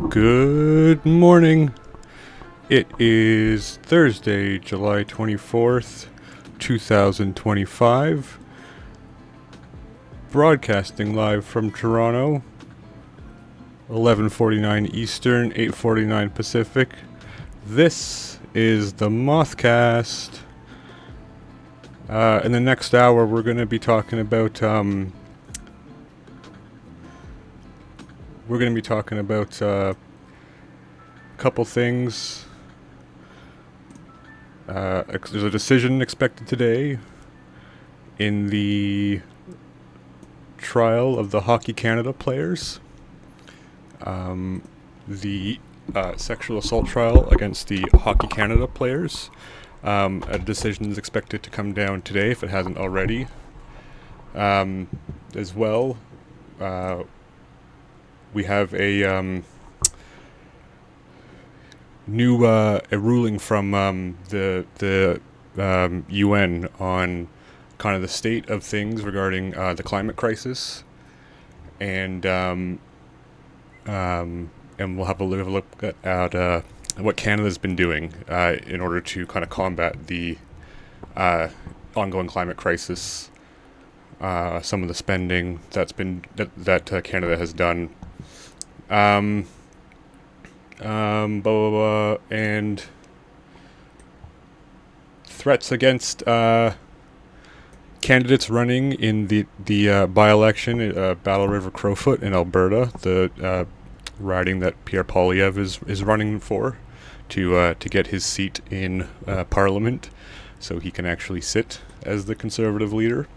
Good morning. It is Thursday, July 24th, 2025. Broadcasting live from Toronto, 11:49 Eastern, 8:49 Pacific. This is the Mothcast. In the next hour, we're going to be talking about a couple things. There's a decision expected today in the trial of the Hockey Canada players. The sexual assault trial against the Hockey Canada players. A decision is expected to come down today if it hasn't already. As well, we have a new a ruling from the UN on kind of the state of things regarding the climate crisis, and we'll have a look at what Canada's been doing in order to kind of combat the ongoing climate crisis. Some of the spending that Canada has done. Blah, blah, blah, and threats against candidates running in the by-election at Battle River Crowfoot in Alberta, the riding that Pierre Poilievre is running for to get his seat in Parliament, so he can actually sit as the Conservative leader.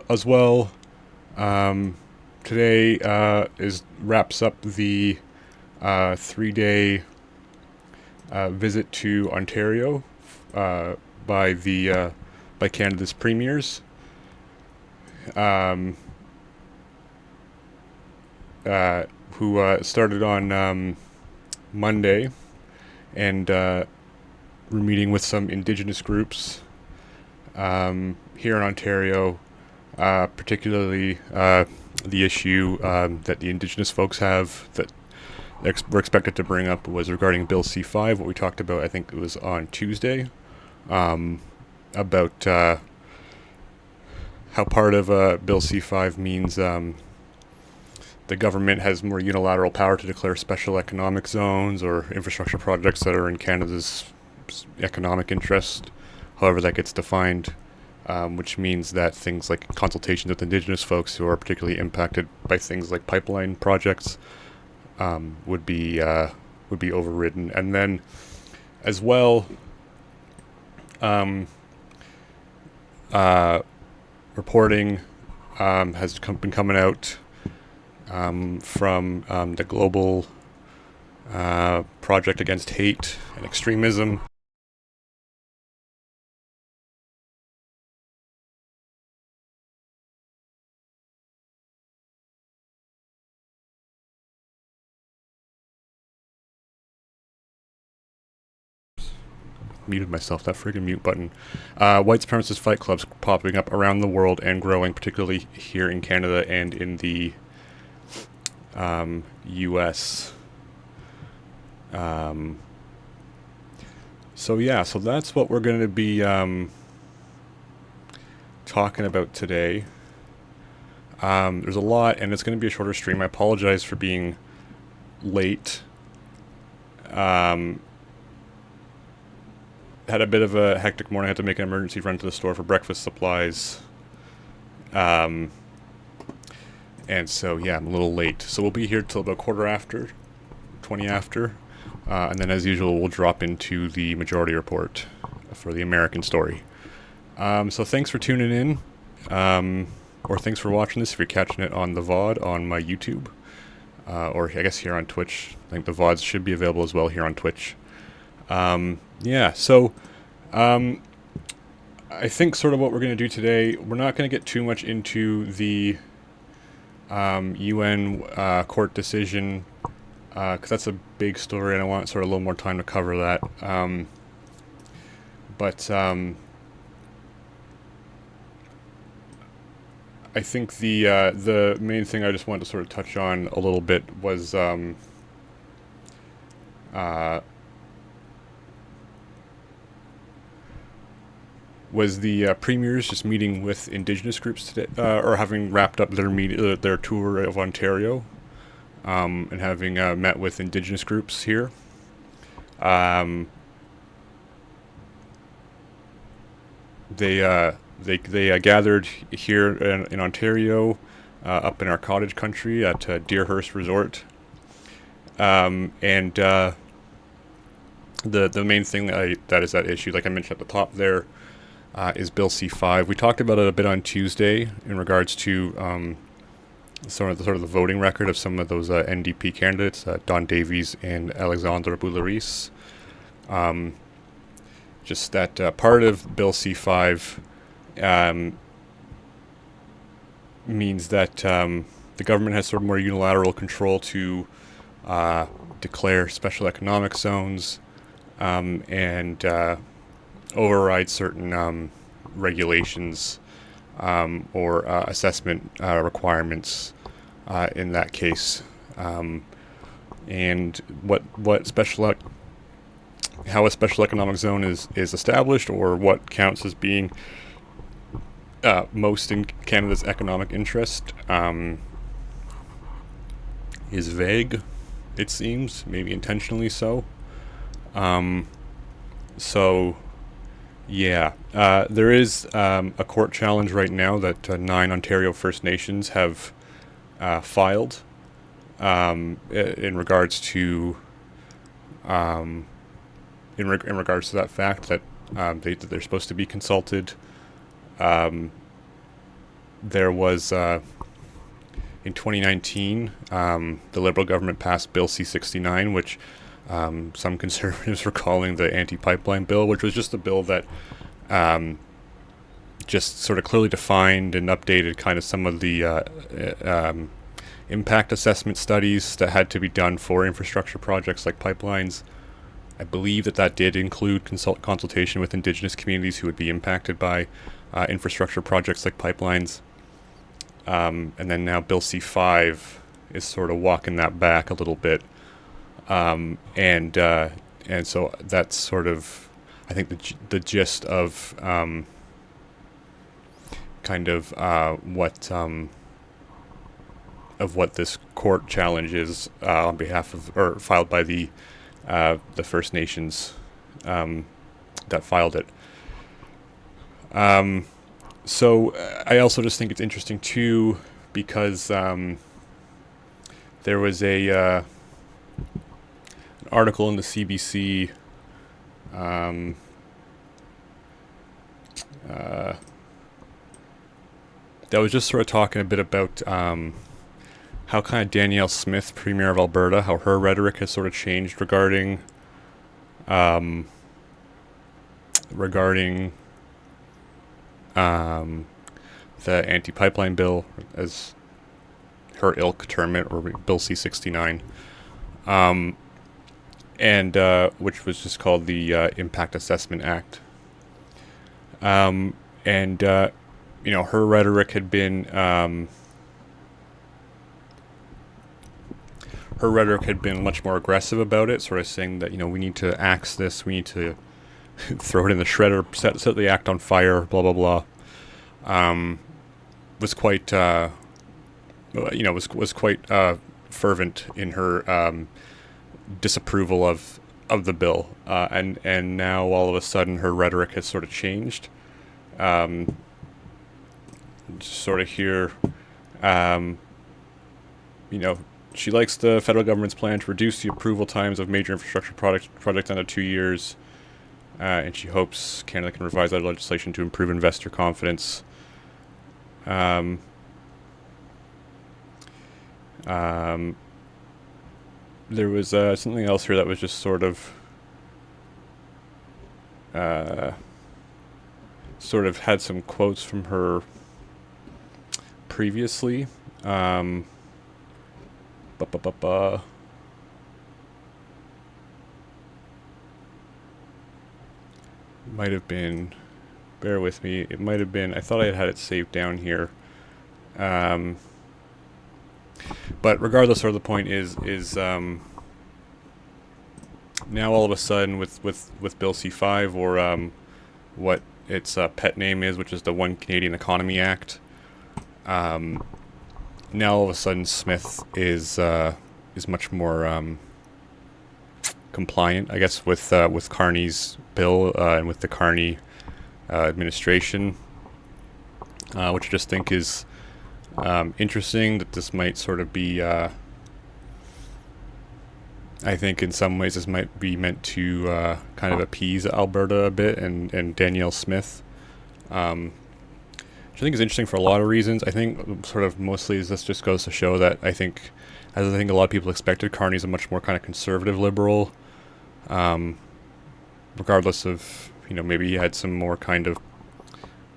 As well, today wraps up the 3-day visit to Ontario by Canada's premiers, who started on Monday, and we're meeting with some indigenous groups here in Ontario, particularly the issue that the indigenous folks have that were expected to bring up was regarding Bill C-5, what we talked about, I think it was on Tuesday, about how part of Bill C-5 means the government has more unilateral power to declare special economic zones or infrastructure projects that are in Canada's economic interest, however that gets defined, which means that things like consultations with indigenous folks who are particularly impacted by things like pipeline projects would be overridden. And then as well, reporting has been coming out from the Global Project Against Hate and Extremism. Muted myself, that friggin' mute button. White supremacist fight clubs popping up around the world and growing, particularly here in Canada and in the US. So that's what we're going to be talking about today. There's a lot, and it's going to be a shorter stream. I apologize for being late. Had a bit of a hectic morning. I had to make an emergency run to the store for breakfast supplies. And so, I'm a little late. So we'll be here till about 20 after. And then, as usual, we'll drop into the majority report for the American story. So thanks for tuning in. Or thanks for watching this if you're catching it on the VOD on my YouTube. Or I guess here on Twitch. I think the VODs should be available as well here on Twitch. I think sort of what we're going to do today, we're not going to get too much into the UN court decision, because that's a big story and I want sort of a little more time to cover that. I think the main thing I just wanted to sort of touch on a little bit uh, was the premiers just meeting with indigenous groups today, or having wrapped up their tour of Ontario, and having met with indigenous groups here. Um, they gathered here in Ontario, up in our cottage country at Deerhurst Resort, and the main thing that is at issue, like I mentioned at the top there, is Bill C-5. We talked about it a bit on Tuesday in regards to sort of the voting record of some of those NDP candidates, Don Davies and Alexandre Boularice. Just that part of Bill C-5 means that the government has sort of more unilateral control to declare special economic zones, and override certain regulations, or assessment requirements in that case. And how a special economic zone is established, or what counts as being most in Canada's economic interest, is vague, it seems, maybe intentionally so. So, yeah, there is a court challenge right now that 9 Ontario First Nations have filed, in regards to in regards to that fact that that they're supposed to be consulted. There was in 2019, the Liberal government passed Bill C-69, which some conservatives were calling the anti-pipeline bill, which was just a bill that just sort of clearly defined and updated kind of some of the impact assessment studies that had to be done for infrastructure projects like pipelines. I believe that did include consultation with indigenous communities who would be impacted by infrastructure projects like pipelines. And then now Bill C-5 is sort of walking that back a little bit. And so that's sort of, I think, the gist of kind of what this court challenge is, on behalf of, or filed by the First Nations that filed it. So I also just think it's interesting too, because there was an article in the CBC that was just sort of talking a bit about how kind of Danielle Smith, Premier of Alberta, how her rhetoric has sort of changed regarding the anti-pipeline bill, as her ilk term it, or Bill C-69, and which was just called the Impact Assessment Act. And her rhetoric had been much more aggressive about it, sort of saying that, we need to axe this, we need to throw it in the shredder, set the act on fire, blah blah blah. Was quite was quite fervent in her disapproval of the bill, and now all of a sudden her rhetoric has sort of changed. Just sort of here, she likes the federal government's plan to reduce the approval times of major infrastructure projects under 2 years, and she hopes Canada can revise that legislation to improve investor confidence. There was something else here that was just sort of had some quotes from her previously. Might have been, bear with me, it might have been, I thought I had it saved down here. Um, but regardless, sort of the point is now all of a sudden with Bill C5, or what its pet name is, which is the One Canadian Economy Act. Now all of a sudden Smith is much more compliant, I guess, with Carney's bill and with the Carney administration, which I just think is interesting. That this might sort of be, I think in some ways this might be meant to kind of appease Alberta a bit and Danielle Smith, which I think is interesting for a lot of reasons. I think sort of mostly this just goes to show that I think, as I think a lot of people expected, Carney's a much more kind of conservative liberal, regardless of, maybe he had some more kind of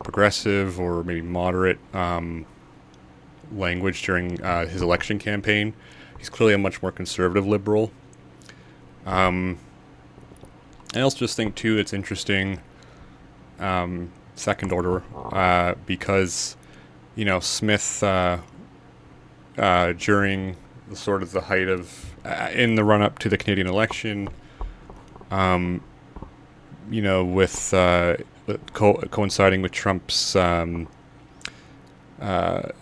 progressive or maybe moderate language during his election campaign. He's clearly a much more conservative liberal. I also just think too it's interesting, second order, because Smith during the sort of the height of in the run up to the Canadian election, with coinciding with Trump's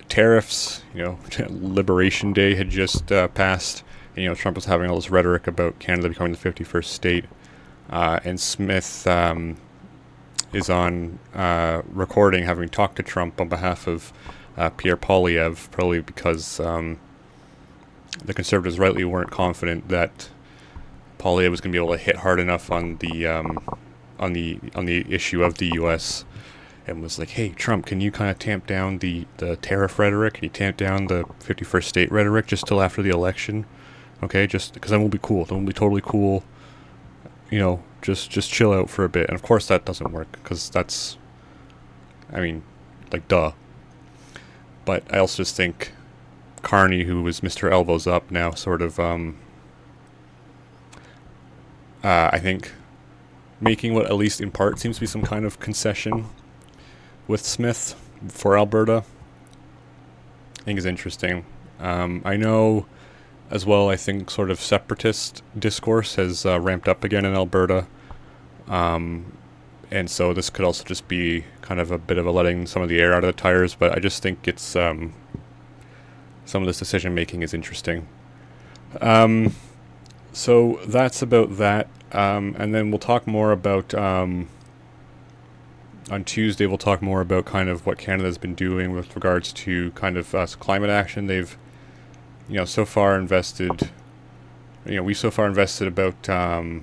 tariffs, Liberation Day had just passed. And, Trump was having all this rhetoric about Canada becoming the 51st state, and Smith is on recording having talked to Trump on behalf of Pierre Poilievre, probably because the Conservatives rightly weren't confident that Poilievre was going to be able to hit hard enough on the issue of the U.S., and was like, hey, Trump, can you kind of tamp down the tariff rhetoric? Can you tamp down the 51st state rhetoric just till after the election? Okay, just because then we'll be cool. Then we'll be totally cool. Just chill out for a bit. And of course that doesn't work, because that's, duh. But I also just think Carney, who was Mr. Elbows Up, now sort of, I think, making what at least in part seems to be some kind of concession with Smith for Alberta, I think is interesting. I know as well, I think sort of separatist discourse has ramped up again in Alberta. And so this could also just be kind of a bit of a letting some of the air out of the tires, but I just think it's some of this decision making is interesting. So that's about that. And then we'll talk more about, on Tuesday, we'll talk more about kind of what Canada's been doing with regards to kind of climate action. They've, so far invested, we so far invested about, about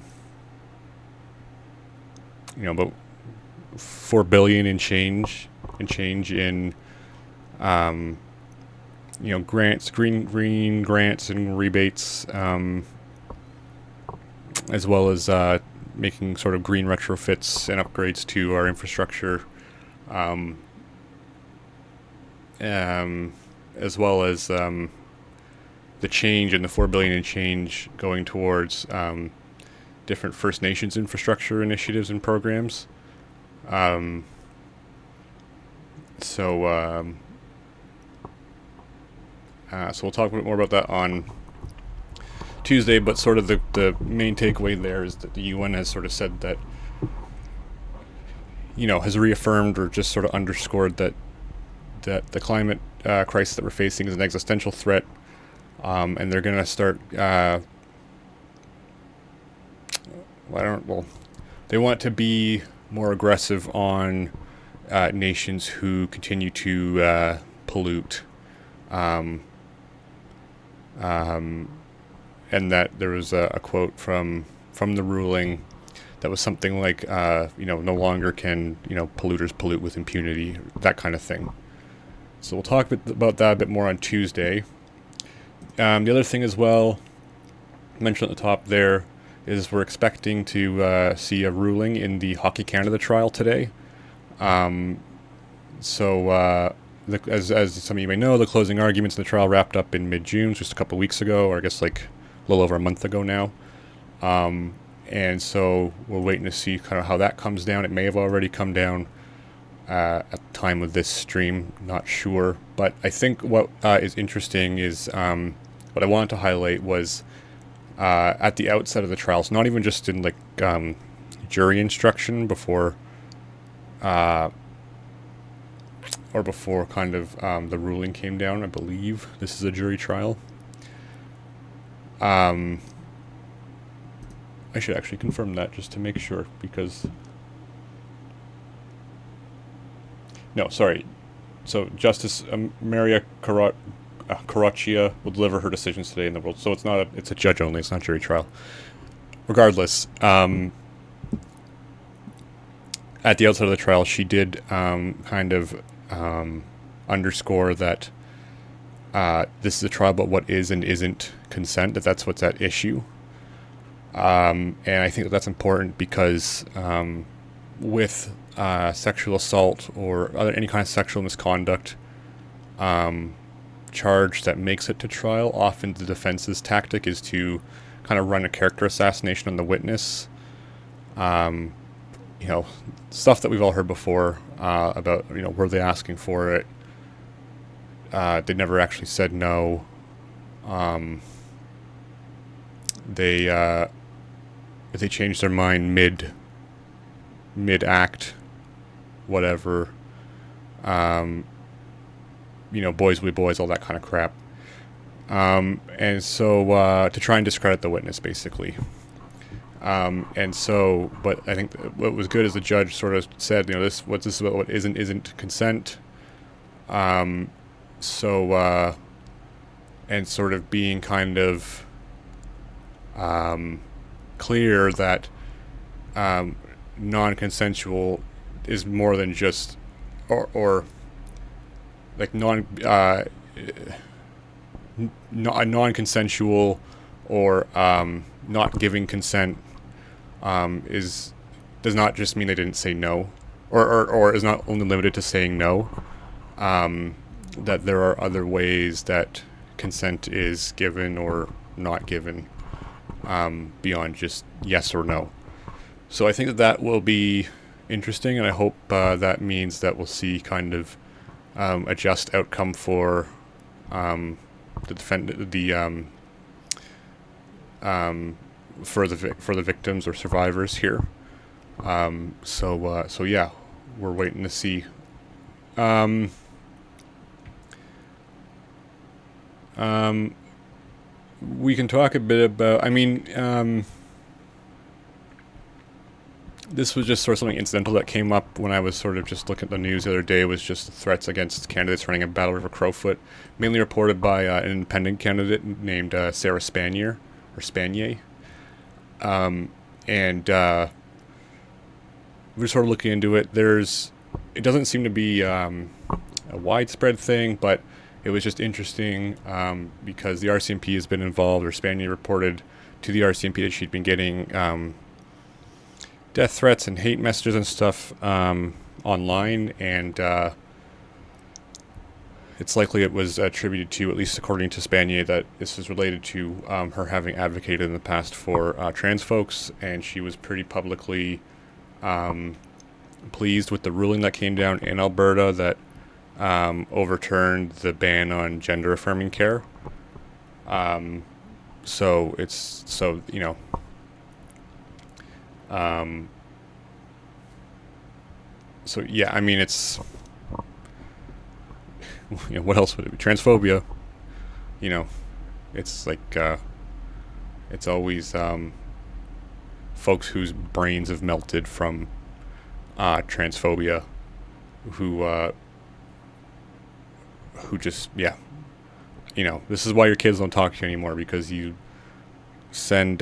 $4 billion in change in, grants, green grants and rebates, as well as making sort of green retrofits and upgrades to our infrastructure, as well as the change in the $4 billion in change going towards different First Nations infrastructure initiatives and programs. So we'll talk a bit more about that on Tuesday, but sort of the main takeaway there is that the UN has sort of said that, has reaffirmed or just sort of underscored that the climate crisis that we're facing is an existential threat, and they're going to start, they want to be more aggressive on nations who continue to pollute, and that there was a quote from the ruling that was something like, no longer can, polluters pollute with impunity, that kind of thing. So we'll talk about that a bit more on Tuesday. The other thing as well, mentioned at the top there, is we're expecting to see a ruling in the Hockey Canada trial today. As some of you may know, the closing arguments in the trial wrapped up in mid-June, just a couple weeks ago, or I guess like a little over a month ago now. And so we're waiting to see kind of how that comes down. It may have already come down. at the time of this stream. Not sure, but I think what is interesting is what I wanted to highlight was at the outset of the trials, not even just in like jury instruction before or before kind of the ruling came down. I believe this is a jury trial. I should actually confirm that just to make sure, because no, sorry. So Justice Maria Carroccia will deliver her decisions today in the world. So it's a judge only. It's not jury trial. Regardless, at the outset of the trial, she did kind of underscore that this is a trial about what is and isn't consent, that's what's at issue. And I think that's important because with sexual assault or any kind of sexual misconduct charge that makes it to trial, often the defense's tactic is to kind of run a character assassination on the witness. Stuff that we've all heard before about, were they asking for it? They never actually said no. They changed their mind mid-act, whatever. Boys will be boys, all that kind of crap. And so to try and discredit the witness, basically. But I think what was good is the judge sort of said, this is about what isn't consent. And sort of being kind of clear that non-consensual is more than just or like non-consensual or not giving consent does not just mean they didn't say no, or is not only limited to saying no. That there are other ways that consent is given or not given beyond just yes or no. So I think that will be interesting, and I hope that means that we'll see kind of a just outcome for the for the victims or survivors here. So yeah, we're waiting to see. We can talk a bit about, this was just sort of something incidental that came up when I was sort of just looking at the news the other day. It was just threats against candidates running in Battle River Crowfoot, mainly reported by an independent candidate named Sarah Spanier. And we're sort of looking into it. It doesn't seem to be a widespread thing, but it was just interesting because the RCMP has been involved, or Spanier reported to the RCMP that she'd been getting death threats and hate messages and stuff online, and it's likely it was attributed to, at least according to Spanier, that this is related to her having advocated in the past for trans folks, and she was pretty publicly pleased with the ruling that came down in Alberta that overturned the ban on gender-affirming care. So yeah, it's, what else would it be? Transphobia. It's like, it's always folks whose brains have melted from transphobia who just, yeah, this is why your kids don't talk to you anymore, because you send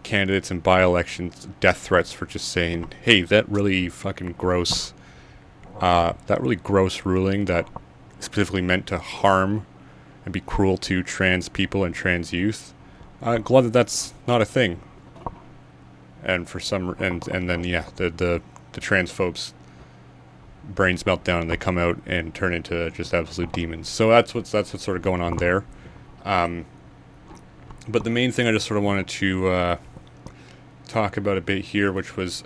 candidates in by-elections death threats for just saying, hey, that really gross ruling that specifically meant to harm and be cruel to trans people and trans youth. Glad that that's not a thing. And for some, and then yeah, the transphobes brains melt down and they come out and turn into just absolute demons. So that's what's sort of going on there. But the main thing I just sort of wanted to talk about a bit here, which was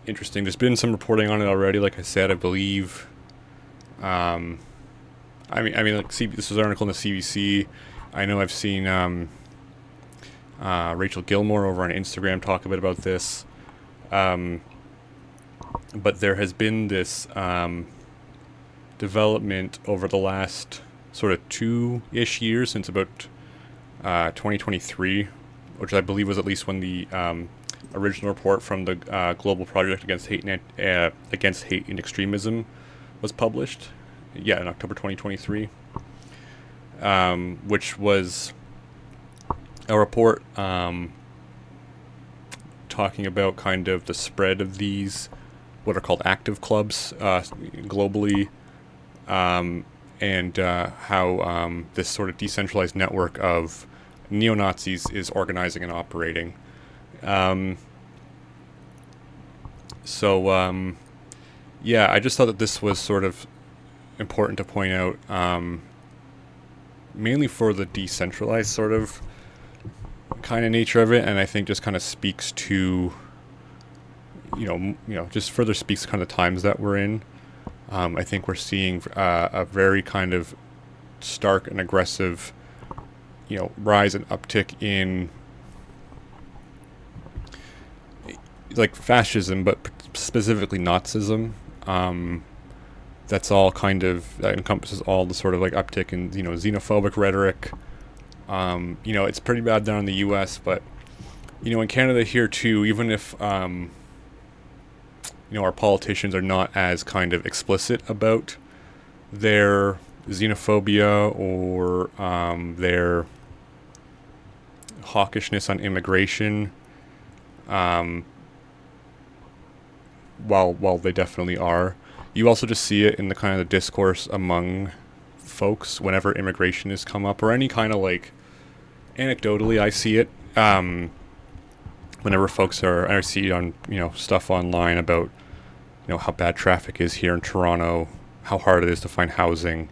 interesting. There's been some reporting on it already. Like I said, I believe. Like this was an article in the CBC. I know I've seen Rachel Gilmore over on Instagram talk a bit about this. But there has been this development over the last sort of 2-ish years, since about 2023, which I believe was at least when the original report from the Global Project Against Hate and Extremism was published. Yeah, in October 2023, which was a report talking about kind of the spread of these, what are called active clubs globally, and how this sort of decentralized network of neo-Nazis is organizing and operating. Yeah, I just thought that this was sort of important to point out, mainly for the decentralized sort of kind of nature of it, and I think just kind of speaks to, just further speaks to kind of the times that we're in. I think we're seeing a very kind of stark and aggressive, rise and uptick in like fascism, but specifically Nazism. That's all kind of, that encompasses all the sort of like uptick in, xenophobic rhetoric. It's pretty bad down in the US, but, in Canada here too, even if, our politicians are not as kind of explicit about their xenophobia or their hawkishness on immigration, while they definitely are. You also just see it in the kind of the discourse among folks whenever immigration has come up, or any kind of like, anecdotally I see it whenever folks I see it on stuff online about how bad traffic is here in Toronto, how hard it is to find housing.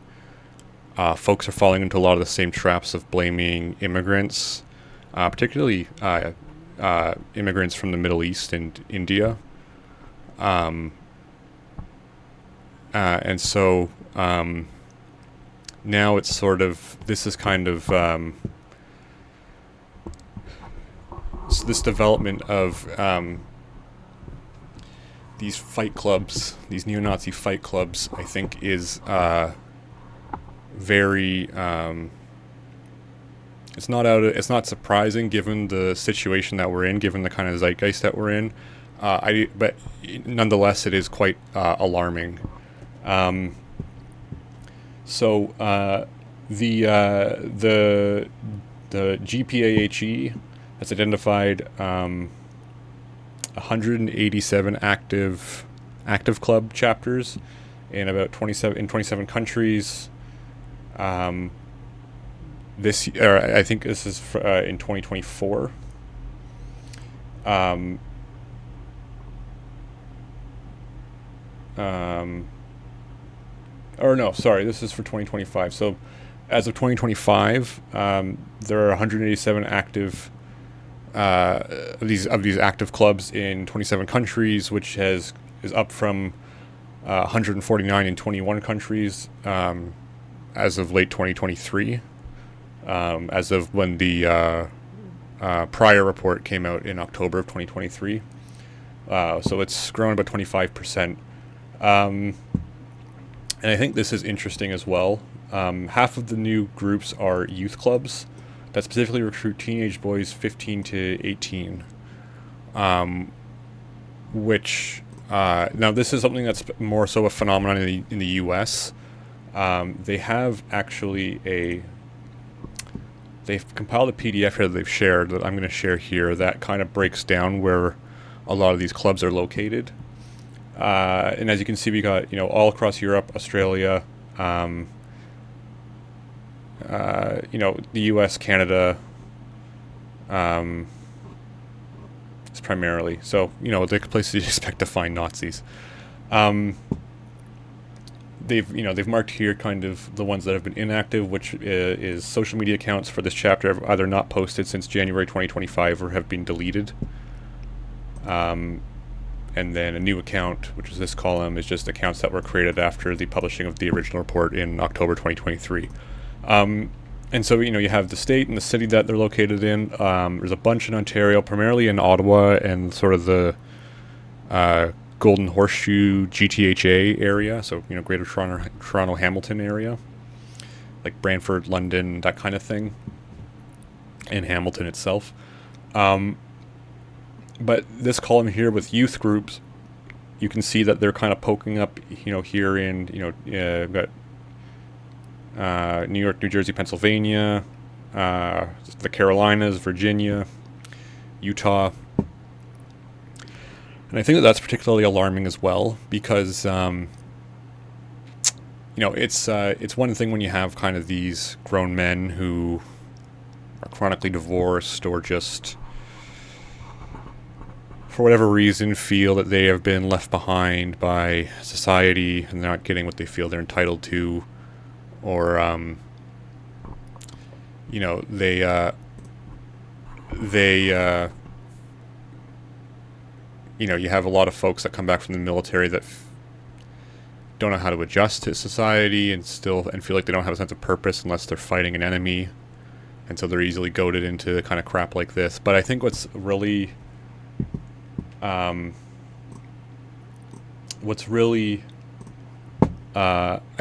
Folks are falling into a lot of the same traps of blaming immigrants, particularly immigrants from the Middle East and India. And so now it's sort of, this is kind of this development of these fight clubs, these neo-Nazi fight clubs, I think is very it's not surprising given the situation that we're in, given the kind of zeitgeist that we're in. But nonetheless, it is quite alarming. The GPAHE has identified 187 active club chapters in about 27 countries. This year, I think this is in 2024. Or no, sorry, this is for 2025. So as of 2025, there are 187 active of these active clubs in 27 countries, which is up from 149 in 21 countries as of late 2023, as of when the prior report came out in October of 2023. So it's grown about 25%. And I think this is interesting as well. Half of the new groups are youth clubs that specifically recruit teenage boys 15 to 18, which now this is something that's more so a phenomenon in the U.S. They have actually they've compiled a PDF here that they've shared that I'm going to share here that kind of breaks down where a lot of these clubs are located. And as you can see, we got all across Europe, Australia, the U.S., Canada, it's primarily. So the places you'd expect to find Nazis. They've marked here kind of the ones that have been inactive, which is social media accounts for this chapter have either not posted since January 2025 or have been deleted. and then a new account, which is this column, is just accounts that were created after the publishing of the original report in October 2023. And so, you have the state and the city that they're located in. There's a bunch in Ontario, primarily in Ottawa and sort of the Golden Horseshoe GTHA area, so, Greater Toronto Hamilton area, like Brantford, London, that kind of thing, and Hamilton itself. But this column here with youth groups, you can see that they're kind of poking up, here in, we've got New York, New Jersey, Pennsylvania, the Carolinas, Virginia, Utah. And I think that that's particularly alarming as well because, it's one thing when you have kind of these grown men who are chronically divorced or just, for whatever reason, feel that they have been left behind by society and they're not getting what they feel they're entitled to, or you have a lot of folks that come back from the military that don't know how to adjust to society and feel like they don't have a sense of purpose unless they're fighting an enemy, and so they're easily goaded into kind of crap like this. But I think what's really I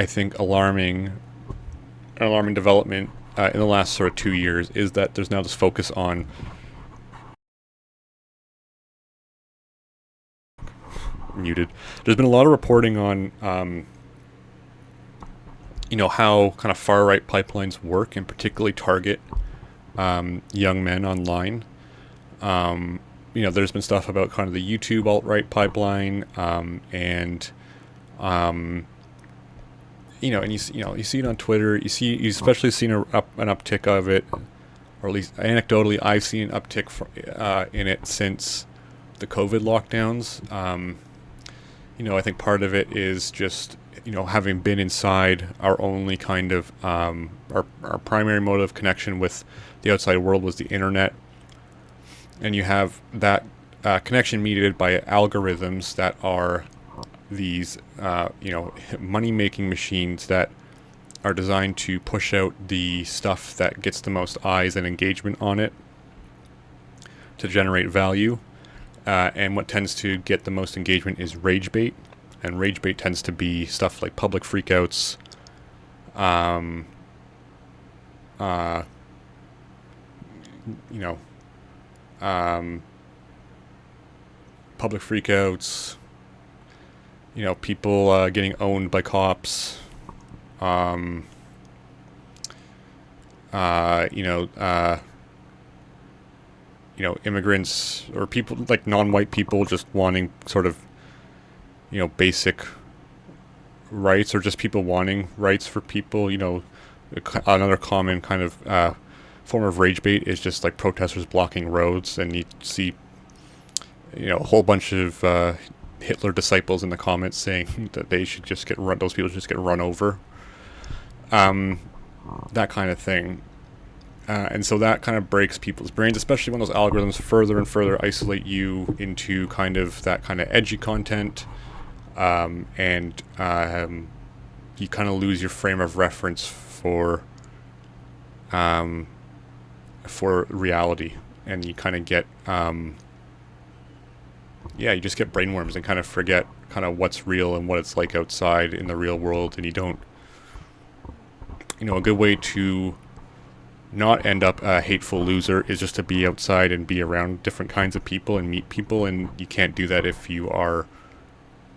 think alarming development in the last sort of 2 years is that there's now this focus on muted. There's been a lot of reporting on how kind of far right pipelines work and particularly target young men online. There's been stuff about kind of the YouTube alt-right pipeline, and you see it on Twitter. You especially seen an uptick of it, or at least anecdotally, I've seen an uptick in it since the COVID lockdowns. I think part of it is just having been inside, our only kind of our primary mode of connection with the outside world was the internet. And you have that connection mediated by algorithms that are these, money-making machines that are designed to push out the stuff that gets the most eyes and engagement on it to generate value. And what tends to get the most engagement is rage bait. And rage bait tends to be stuff like public freakouts, public freakouts, people getting owned by cops, immigrants or people like non-white people just wanting sort of, basic rights, or just people wanting rights for people. Another common kind of form of rage bait is just like protesters blocking roads, and you see, a whole bunch of Hitler disciples in the comments saying that they should just those people should just get run over. That kind of thing. And so that kind of breaks people's brains, especially when those algorithms further and further isolate you into kind of that kind of edgy content. And you kind of lose your frame of reference for reality. And you kind of get, you just get brainworms and kind of forget kind of what's real and what it's like outside in the real world. And you don't, a good way to not end up a hateful loser is just to be outside and be around different kinds of people and meet people, and you can't do that if you are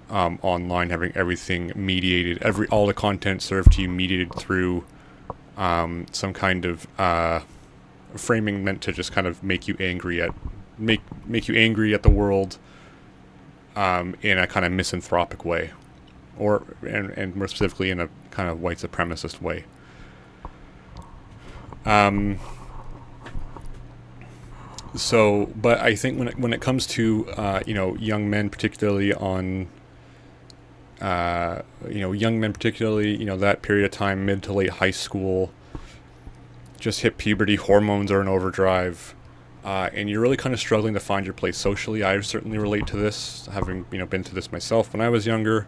online, having everything mediated, all the content served to you mediated through some kind of framing meant to just kind of make you angry at the world in a kind of misanthropic way, and more specifically in a kind of white supremacist way. But I think when it comes to young men, particularly that period of time, mid to late high school, just hit puberty, hormones are in overdrive, and you're really kind of struggling to find your place socially. I certainly relate to this, having been through this myself when I was younger,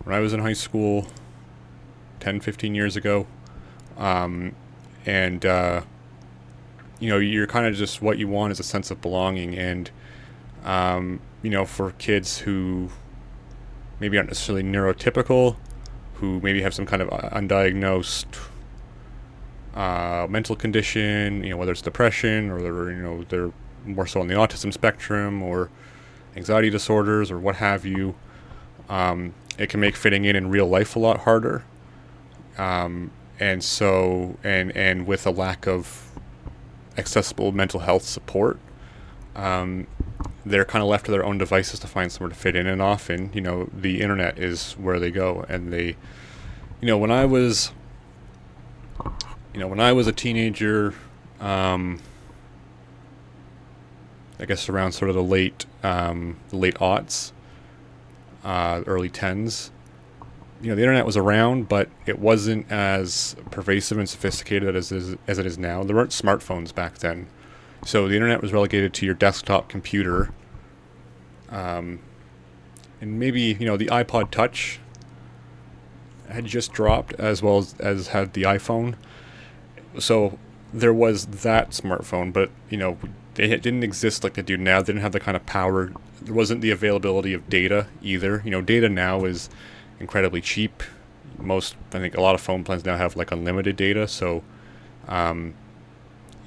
when I was in high school, 10, 15 years ago, and you're kind of just what you want is a sense of belonging, and for kids who maybe aren't necessarily neurotypical, who maybe have some kind of undiagnosed mental condition, whether it's depression or they're more so on the autism spectrum or anxiety disorders or what have you. It can make fitting in real life a lot harder. And with a lack of accessible mental health support, they're kind of left to their own devices to find somewhere to fit in, and often, the internet is where they go. And they, when I was a teenager, I guess around sort of the late aughts, early tens, the internet was around, but it wasn't as pervasive and sophisticated as it is now. There weren't smartphones back then. So the internet was relegated to your desktop computer. And maybe, the iPod Touch had just dropped, as well as had the iPhone. So there was that smartphone, but, they didn't exist like they do now. They didn't have the kind of power. There wasn't the availability of data either. Data now is incredibly cheap. I think a lot of phone plans now have like unlimited data, so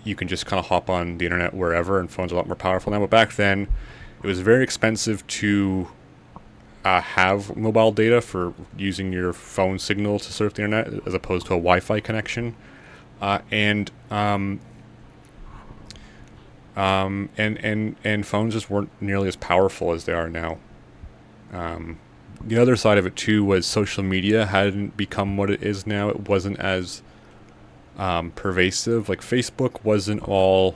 you can just kind of hop on the internet wherever, and phones are a lot more powerful now. But back then, it was very expensive to have mobile data for using your phone signal to surf the internet, as opposed to a Wi-Fi connection, and phones just weren't nearly as powerful as they are now. The other side of it too was social media hadn't become what it is now. It wasn't as pervasive. Like Facebook wasn't all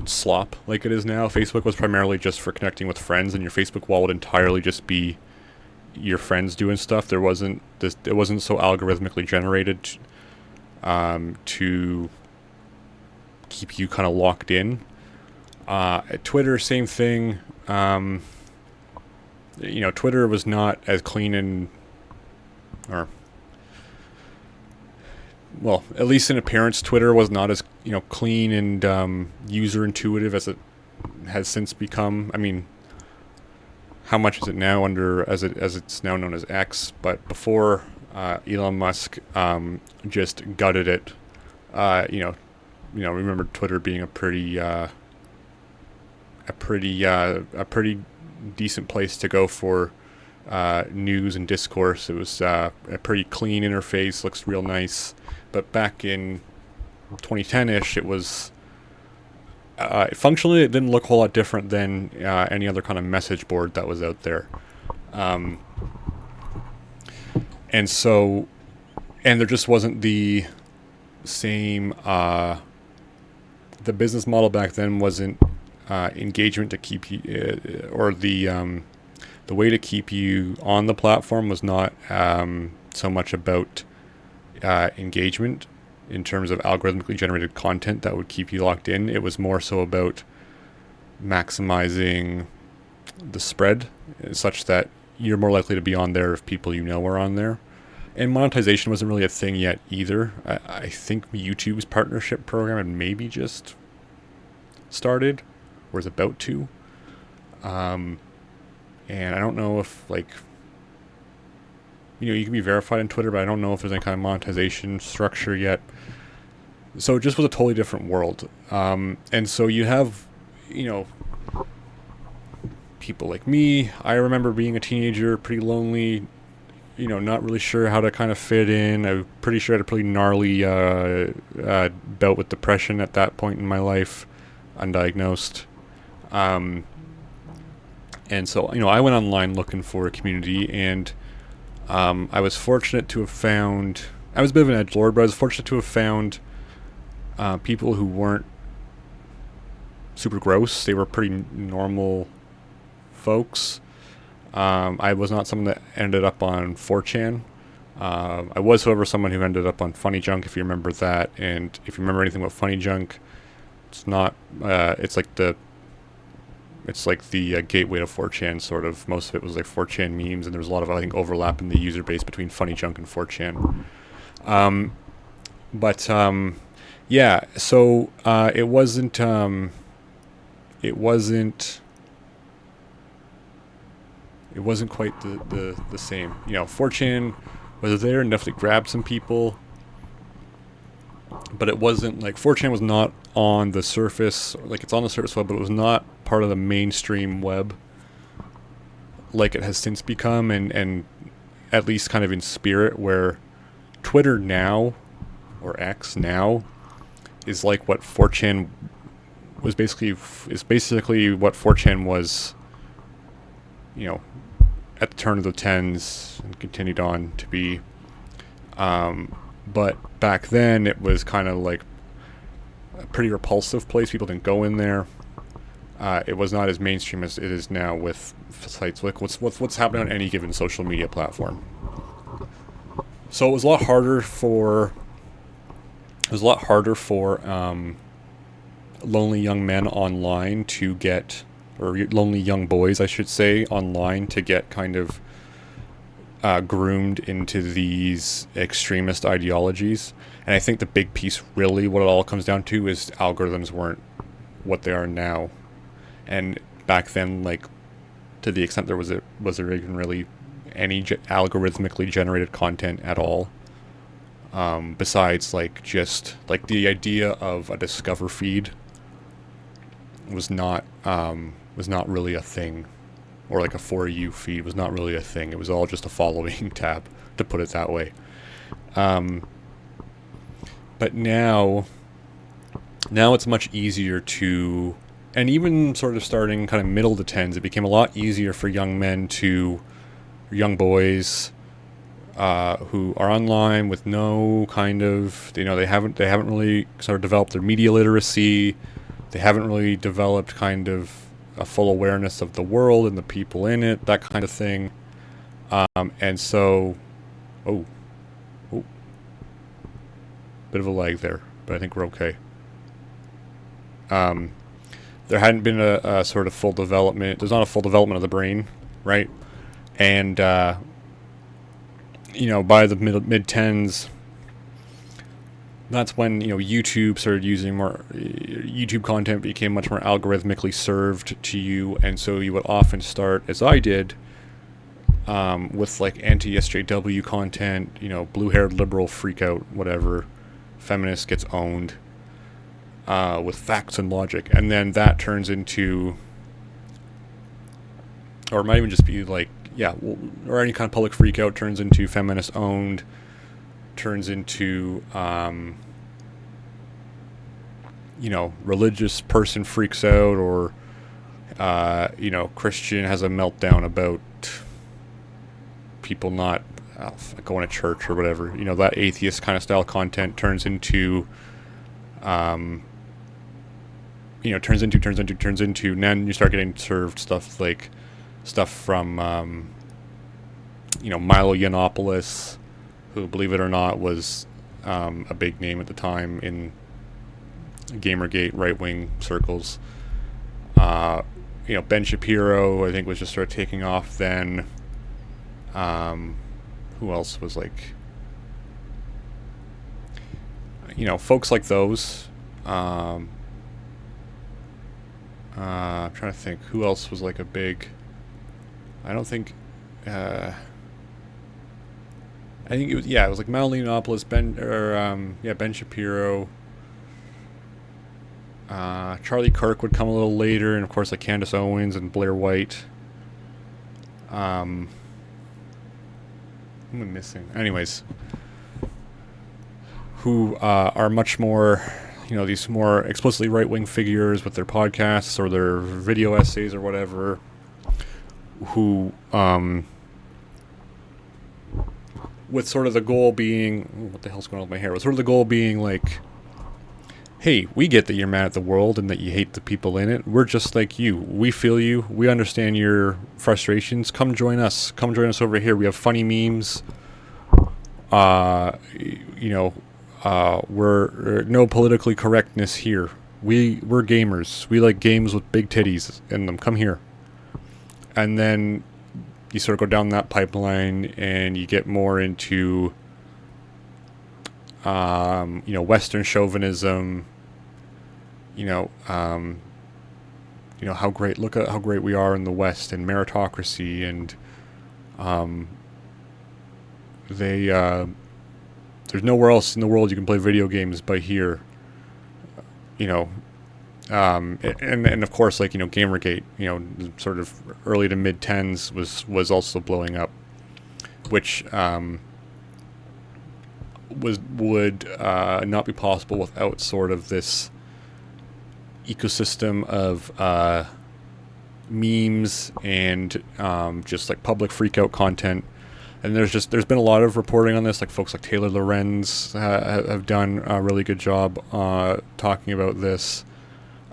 slop like it is now. Facebook was primarily just for connecting with friends, and your Facebook wall would entirely just be your friends doing stuff. It wasn't so algorithmically generated to keep you kind of locked in. At Twitter, same thing. Twitter was not as clean at least in appearance, Twitter was not as, clean and user intuitive as it has since become. I mean, how much is it now as it's now known as X? But before Elon Musk just gutted it, remember Twitter being a pretty decent place to go for news and discourse. It was a pretty clean interface, looks real nice. But back in 2010-ish, it was functionally, it didn't look a whole lot different than any other kind of message board that was out there. And there just wasn't the same. The business model back then wasn't engagement to keep you, or the way to keep you on the platform was not so much about engagement in terms of algorithmically generated content that would keep you locked in. It was more so about maximizing the spread, such that you're more likely to be on there if people are on there. And monetization wasn't really a thing yet either. I think YouTube's partnership program had maybe just started, or is about to. And I don't know if, you can be verified on Twitter, but I don't know if there's any kind of monetization structure yet. So it just was a totally different world. And so you have, people like me. I remember being a teenager, pretty lonely, not really sure how to kind of fit in. I'm pretty sure I had a pretty gnarly bout with depression at that point in my life, undiagnosed. And so, I went online looking for a community, and I was fortunate to have found, I was a bit of an edgelord, but I was fortunate to have found people who weren't super gross. They were pretty normal folks. I was not someone that ended up on 4chan. I was, however, someone who ended up on Funny Junk, if you remember that. And if you remember anything about Funny Junk, It's not. It's like the gateway to 4chan, sort of. Most of it was like 4chan memes, and there was a lot of, I think, overlap in the user base between Funny Junk and 4chan. But yeah, so it wasn't. It wasn't. It wasn't quite the same. 4chan was there and definitely grabbed some people, but it wasn't like 4chan was not on the surface. Like, it's on the surface web, but it was not part of the mainstream web like it has since become, and at least kind of in spirit, where Twitter now, or X now, is like what 4chan was basically what 4chan was, at the turn of the tens, and continued on to be. But back then it was kind of like a pretty repulsive place. People didn't go in there. It was not as mainstream as it is now with sites like what's happening on any given social media platform. So it was a lot harder for lonely young men online to get, or lonely young boys, I should say, online to get kind of groomed into these extremist ideologies. And I think the big piece, really, what it all comes down to, is algorithms weren't what they are now. And back then, like, to the extent was there even really any algorithmically generated content at all? Besides, like, just like the idea of a discover feed was not really a thing, or like a For You feed was not really a thing. It was all just a following tab, to put it that way. But now it's much easier to, and even sort of starting kind of middle to tens, it became a lot easier for young boys who are online with no kind of, they haven't really sort of developed their media literacy. They haven't really developed kind of a full awareness of the world and the people in it, that kind of thing. And so, bit of a lag there, but I think we're okay. There hadn't been a sort of full development. There's not a full development of the brain, right? And by the mid tens, that's when YouTube started using more. YouTube content became much more algorithmically served to you, and so you would often start, as I did, with like anti-SJW content, blue-haired liberal freak out, whatever, feminist gets owned, with facts and logic, and then that turns into, or it might even just be like, or any kind of public freak out turns into feminist owned, turns into religious person freaks out, or Christian has a meltdown about people not going to church or whatever. That atheist kind of style content turns into and then you start getting served stuff from Milo Yiannopoulos, who, believe it or not, was a big name at the time in Gamergate right-wing circles. Ben Shapiro, I think, was just sort of taking off then. Who else was like, folks like those. I'm trying to think who else was like a big. I don't think. I think it was like Milo Yiannopoulos, Ben Shapiro. Charlie Kirk would come a little later, and of course like Candace Owens and Blair White. Who am I missing? Anyways, who are much more, these more explicitly right-wing figures with their podcasts or their video essays or whatever, who, with sort of the goal being, what the hell's going on with my hair? With sort of the goal being like, hey, we get that you're mad at the world and that you hate the people in it. We're just like you. We feel you. We understand your frustrations. Come join us. Come join us over here. We have funny memes. We're no politically correctness here. we're gamers. We like games with big titties in them. Come here. And then you sort of go down that pipeline, and you get more into, Western chauvinism. How great. Look at how great we are in the West, and meritocracy, and they. There's nowhere else in the world you can play video games but here. And of course, Gamergate, sort of early to mid tens was also blowing up, which would not be possible without sort of this ecosystem of memes and just like public freakout content. And there's been a lot of reporting on this, like folks like Taylor Lorenz have done a really good job talking about this.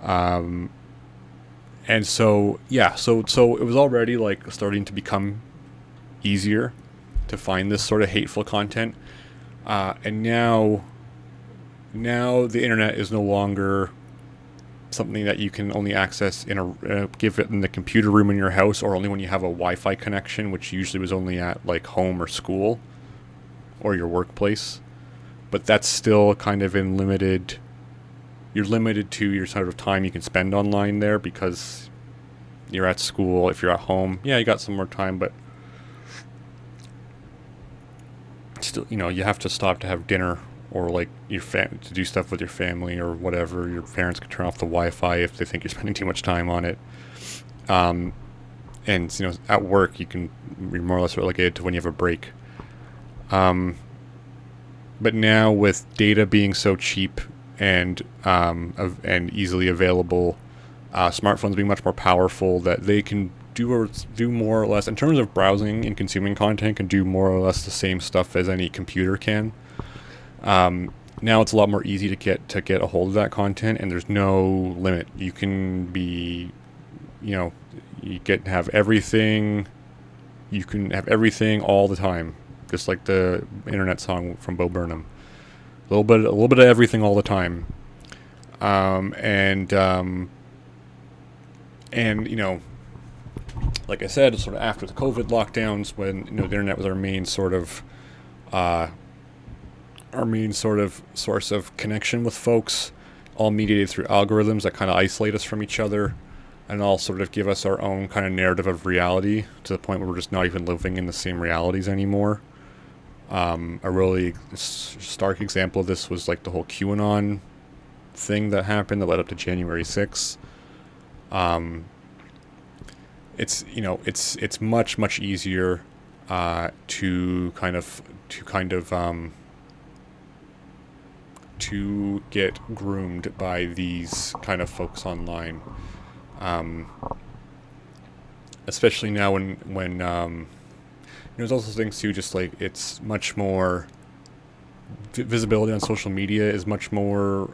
And so it was already like starting to become easier to find this sort of hateful content. And now the internet is no longer something that you can only access give it in the computer room in your house, or only when you have a Wi-Fi connection, which usually was only at like home or school or your workplace. But that's still kind of you're limited to your sort of time you can spend online there, because you're at school. If you're at home, you got some more time, but still, you have to stop to have dinner, or like to do stuff with your family or whatever. Your parents can turn off the Wi-Fi if they think you're spending too much time on it. And at work you're more or less relegated to when you have a break. But now with data being so cheap and easily available, smartphones being much more powerful, that they can do more or less in terms of browsing and consuming content, can do more or less the same stuff as any computer can. Now it's a lot more easy to get a hold of that content, and there's no limit. You can be, you have everything. You can have everything all the time, just like the internet song from Bo Burnham. A little bit of everything all the time. And like I said, sort of after the COVID lockdowns, when the internet was our main sort of source of connection with folks, all mediated through algorithms that kind of isolate us from each other, and all sort of give us our own kind of narrative of reality, to the point where we're just not even living in the same realities anymore. A really stark example of this was like the whole QAnon thing that happened that led up to January 6th. It's much easier to get groomed by these kind of folks online, especially now when there's also things too, just like it's much more visibility on social media is much more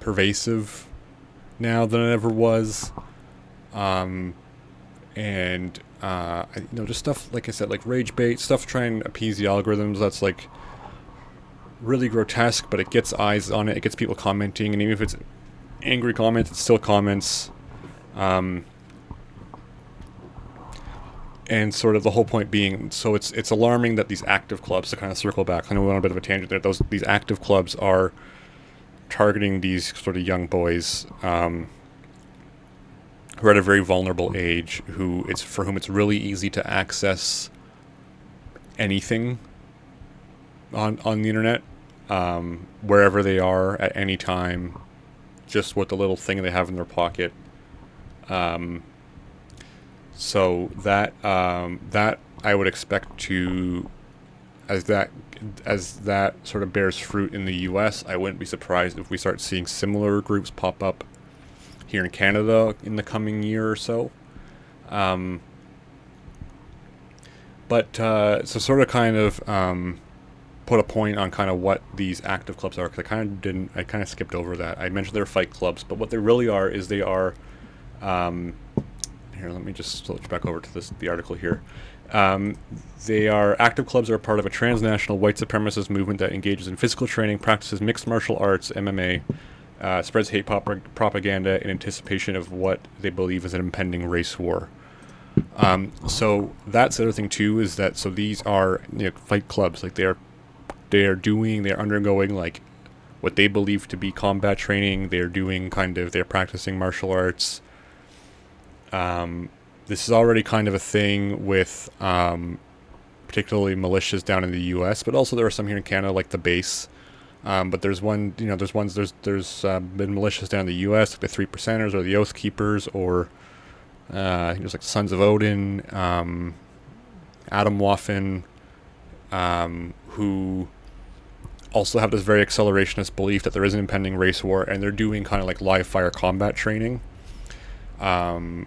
pervasive now than it ever was. Just stuff, like I said, like rage bait stuff, trying to appease the algorithms. That's like really grotesque, but it gets eyes on it. It gets people commenting, and even if it's angry comments, it's still comments. And sort of the whole point being, so it's alarming that these active clubs, to kind of circle back, I know we went on a bit of a tangent there, these active clubs are targeting these sort of young boys who are at a very vulnerable age, for whom it's really easy to access anything on the internet, wherever they are at any time, just with the little thing they have in their pocket. So that I would expect to, as that sort of bears fruit in the U.S., I wouldn't be surprised if we start seeing similar groups pop up here in Canada in the coming year or so. So sort of kind of put a point on kind of what these active clubs are, because I kind of skipped over that. I mentioned they're fight clubs, but what they really are is they are, here, let me just switch back over to the article here. They are active clubs are part of a transnational white supremacist movement that engages in physical training, practices mixed martial arts, MMA, spreads hate propaganda in anticipation of what they believe is an impending race war. So that's the other thing too, is that so these are fight clubs, like they're undergoing like what they believe to be combat training. They're practicing martial arts. This is already kind of a thing with particularly militias down in the U.S., but also there are some here in Canada, like the Base. But there's been militias down in the U.S., like the Three Percenters or the Oath Keepers, or I think there's like Sons of Odin, Adam Waffen, who also have this very accelerationist belief that there is an impending race war, and they're doing kind of like live fire combat training. They've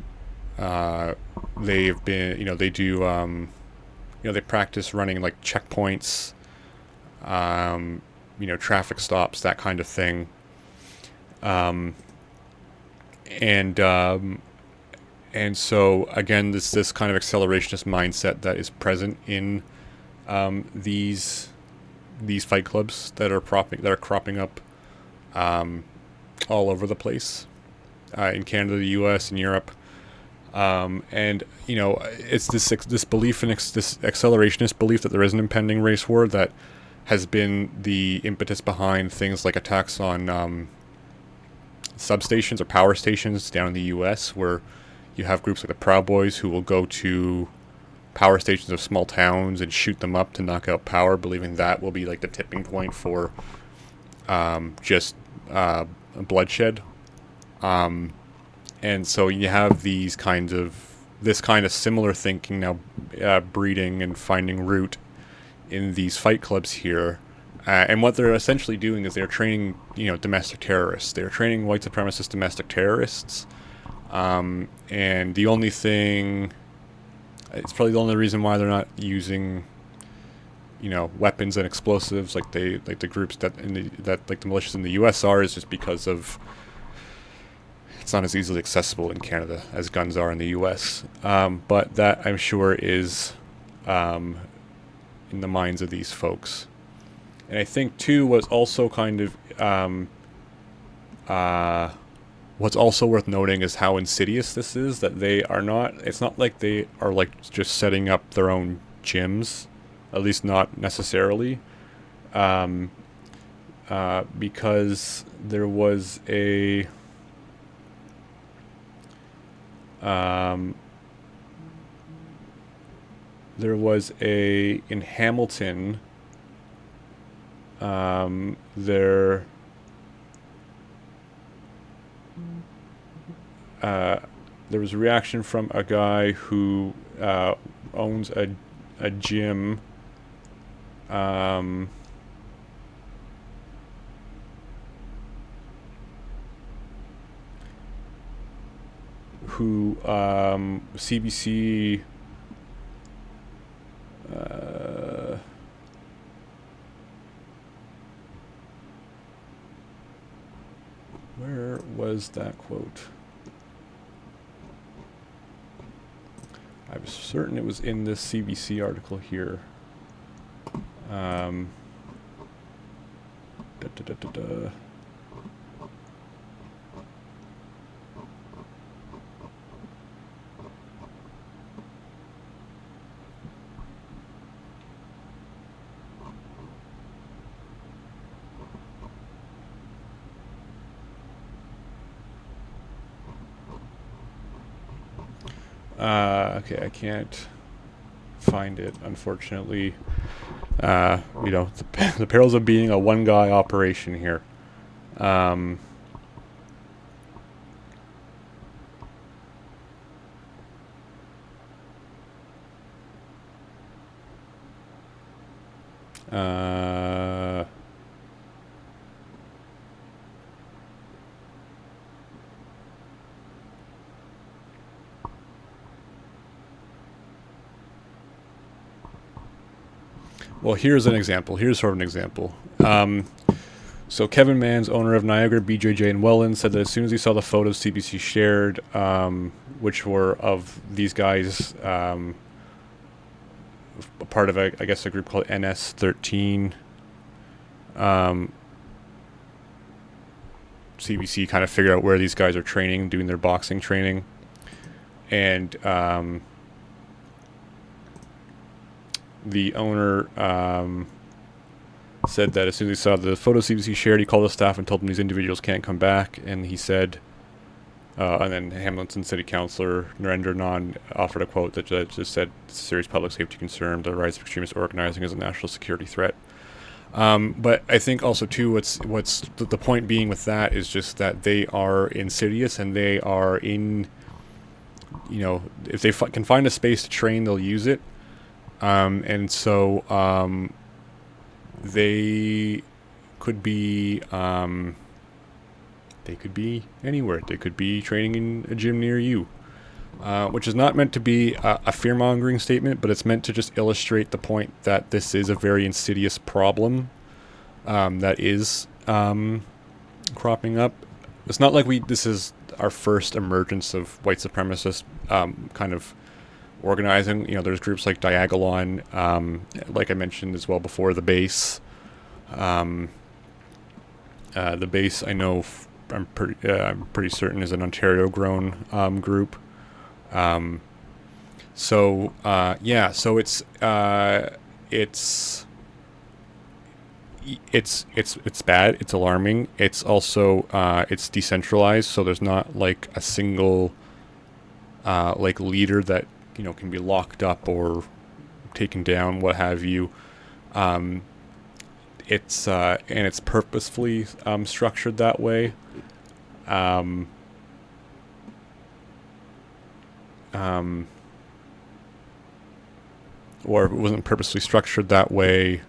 been, they practice running like checkpoints, traffic stops, that kind of thing. And so again, this kind of accelerationist mindset that is present in these fight clubs that are cropping up all over the place in Canada, the U.S., and Europe. It's this belief in this accelerationist belief that there is an impending race war that has been the impetus behind things like attacks on substations or power stations down in the U.S., where you have groups like the Proud Boys who will go to power stations of small towns and shoot them up to knock out power, believing that will be like the tipping point for bloodshed. And so you have this kind of similar thinking now breeding and finding root in these fight clubs here. And what they're essentially doing is they're training, domestic terrorists. They're training white supremacist domestic terrorists. And the only thing, it's probably the only reason why they're not using, weapons and explosives like the groups that the militias in the U.S. are, is just because of it's not as easily accessible in Canada as guns are in the U.S. But that, I'm sure, is in the minds of these folks. And I think too, what's also worth noting is how insidious this is, that it's not like they are like just setting up their own gyms, at least not necessarily, because there was in Hamilton, there was a reaction from a guy who owns a gym, who CBC where was that quote? I was certain it was in this CBC article here. Okay, I can't find it, unfortunately. The perils of being a one-guy operation here. Well, here's an example. Here's sort of an example. So Kevin Manns, owner of Niagara, BJJ, and Welland, said that as soon as he saw the photos CBC shared, which were of these guys a part of, I guess, a group called NS13. CBC kind of figured out where these guys are training, doing their boxing training. And the owner said that as soon as he saw the photo CBC shared, he called the staff and told them these individuals can't come back. And he said, and then Hamilton City Councillor Narendra Nand offered a quote that just said, "It's a serious public safety concern. The rise of extremist organizing is a national security threat." But I think also too, what's the point being with that is just that they are insidious, and they are in, if they can find a space to train, they'll use it. And so they could be anywhere. They could be training in a gym near you, which is not meant to be a fear-mongering statement, but it's meant to just illustrate the point that this is a very insidious problem that is cropping up. It's not like this is our first emergence of white supremacist kind of organizing. There's groups like Diagolon, like I mentioned as well before, the Base. The Base, I know, I'm pretty certain is an Ontario-grown group. So it's bad. It's alarming. It's also it's decentralized, so there's not like a single like leader that can be locked up or taken down, what have you. It's and it's purposefully structured that way. Or if it wasn't purposely structured that way,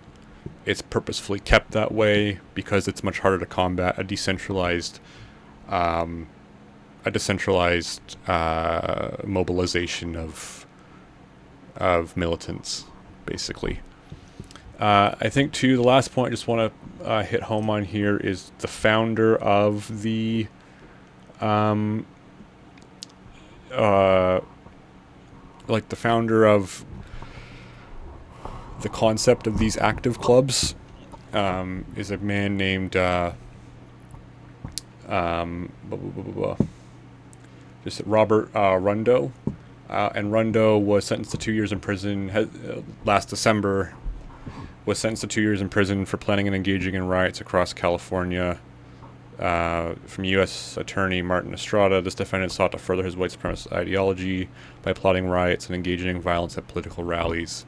it's purposefully kept that way because it's much harder to combat a decentralized mobilization of militants, basically. I think too, the last point I just want to hit home on here is the founder of the the founder of the concept of these active clubs is a man named just Robert Rundo, and Rundo was sentenced to 2 years in prison last December. Was sentenced to 2 years in prison for planning and engaging in riots across California. From U.S. Attorney Martin Estrada, this defendant sought to further his white supremacist ideology by plotting riots and engaging in violence at political rallies.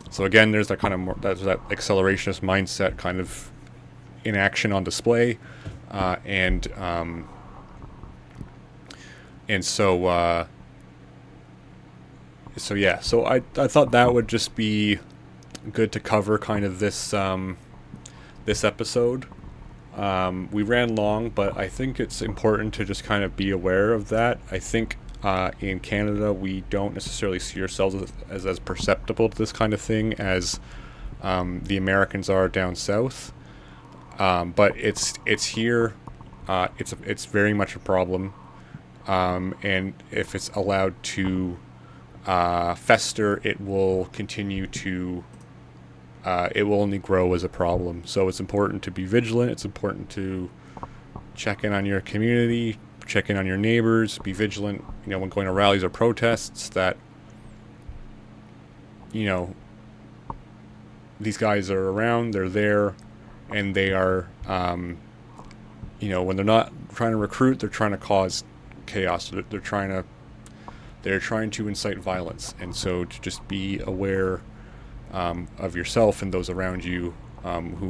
So again, there's that kind of that accelerationist mindset kind of in action on display, and so I thought that would just be good to cover kind of this this episode. We ran long, but I think it's important to just kind of be aware of that. I think in Canada we don't necessarily see ourselves as perceptible to this kind of thing as the Americans are down south, but it's here. It's very much a problem, and if it's allowed to fester, it will continue to it will only grow as a problem. So it's important to be vigilant. It's important to check in on your community, check in on your neighbors, be vigilant, when going to rallies or protests, that, these guys are around, they're there, and they are, when they're not trying to recruit, they're trying to cause chaos. They're trying to incite violence. And so to just be aware of yourself and those around you who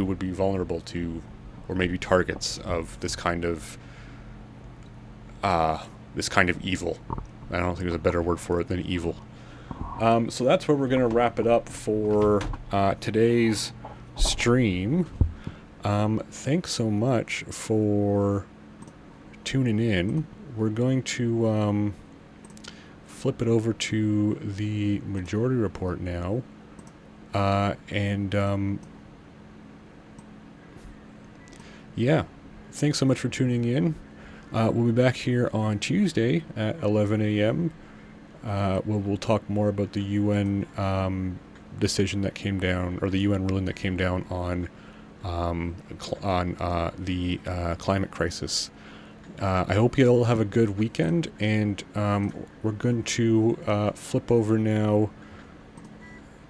would be vulnerable to or maybe targets of this kind of evil. I don't think there's a better word for it than evil. So that's where we're going to wrap it up for today's stream. Thanks so much for tuning in. We're going to flip it over to the majority report now, thanks so much for tuning in. We'll be back here on Tuesday at 11 a.m. we'll talk more about the UN decision that came down, or the UN ruling that came down on the climate crisis. I hope you all have a good weekend, and we're going to flip over now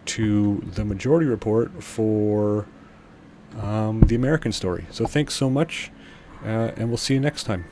to the majority report for the American story. So thanks so much, and we'll see you next time.